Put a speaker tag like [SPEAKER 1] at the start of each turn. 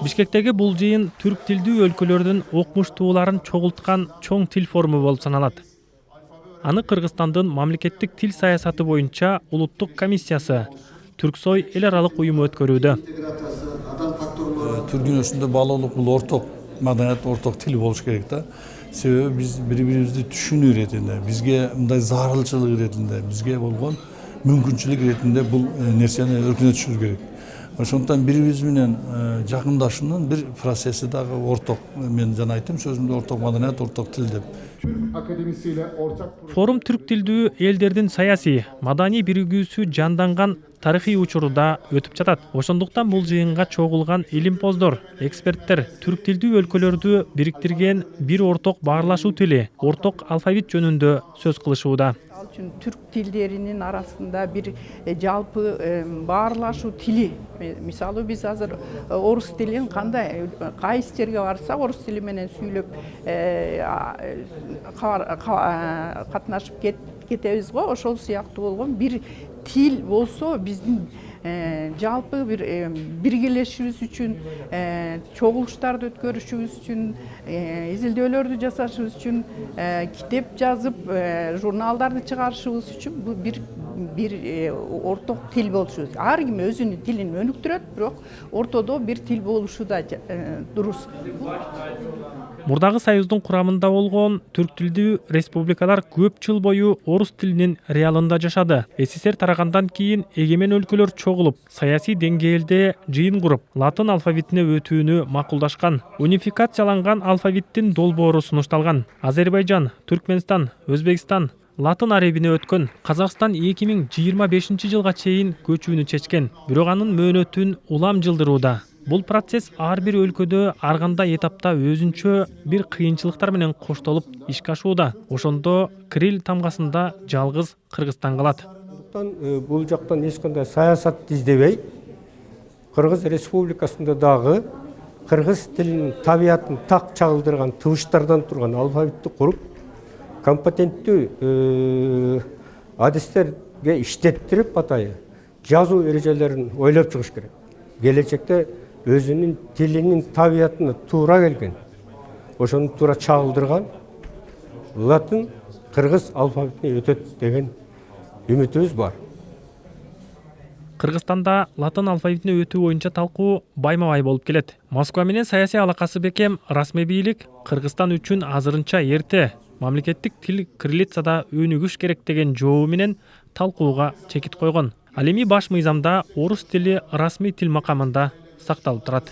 [SPEAKER 1] Бишкектеги бул жыйын түрк тилдүү өлкөлөрдүн окумуштууларын чогулткан чоң тил форуму болуп саналат. Аны Кыргызстандын мамлекеттик тил саясаты боюнча улуттук комиссиясы Түрксой эл аралык уюму өткөрүүдө.
[SPEAKER 2] Түрк дүйнөсүндө баалуулук бул орток маданият, орток тил болуш керек да. Себеби биз бири-бирибизди түшүнүү иретинде, бизге мындай зарылчылык иретинде, бизге болгон мүмкүнчүлүк иретинде бул нерсени өркүнөтүшүбүз керек. Ошондуктан бири-бирибиз менен жакындашуунун бир процесси дагы орток. Мен жана айттым сөзүмдө орток маданият, орток тил деп.
[SPEAKER 1] Форум түрк тилдүү элдердин саясий, маданий биригүүсү жанданган тарыхый учурда өтүп жатат. Ошондуктан бул жыйынга чогулган илимпоздор, эксперттер түрк тилдүү өлкөлөрдү бириктирген бир орток баарлашуу тили, орток алфавит жөнүндө сөз кылышууда.
[SPEAKER 3] Türk tillerinin arasında bir жалпы баарлашуу тили. Мисалы биз азыр орус тилин кандай кайсы жерге барсак орус тили менен сүйлөп катнашып кетебиз го. Ошол сыяктуу болгон бир тил болсо биздин жалпы бир биргелешибиз үчүн, чогулуштарды өткөрүшүбүз үчүн, изилдөөлөрдү жасашыбыз үчүн, китеп жазып, журналдарды чыгарышыбыз үчүн бул бир орток тил болушу. Ар ким өзүнүн тилин өнүктүрөт, бирок ортодо бир тил болушу да дурус.
[SPEAKER 1] Мурдагы союздун курамында болгон түрк тилдүү республикалар көп жыл бою орус тилинин реалында жашады. СССР тарагандан кийин эгемен өлкөлөр чогулуп, саясий деңгээлде жыйын куруп, латын алфавитине өтүүнү макулдашкан. Унификацияланган алфавиттин долбоору сунушталган. Азербайжан, Түркмөнстан, Өзбекстан латын арабине өткөн. Казакстан 2025 жылга чейин көчүүнү чечкен. Бирок анын мөөнөтүн улам жылдырууда. Бул процесс ар бир өлкөдө ар кандай этапта өзүнчө бир кыйынчылыктар менен коштолуп ишке ашууда. Ошондо Кирилл тамгасында жалгыз Кыргызстан калат.
[SPEAKER 4] Бул жактан эч кандай саясат издебей, Кыргыз Республикасында дагы кыргыз тилинин табиятын так чагылдырган тыбыштардан турган алфавитти куруп, компетенттүү адистерге иштеттирип атайы жазуу эрежелерин ойлоп чыгыш керек. Келечекте өзүнүн тилинин табиятына туура келген, ошону туура чагылдырган латын кыргыз алфавитине өтөт деген үмүтүбүз бар.
[SPEAKER 1] Кыргызстанда латын алфавитине өтүү боюнча талкуу байма-бай болуп келет. Москва менен саясий алакасы бекем, расмий бийлик Кыргызстан үчүн азырынча эрте, мамлекеттик тил кириллицада өнүгүш керек деген жообу менен талкууга чекит койгон. Ал эми баш мыйзамда орус тили расмий тил макамында сакталып турат.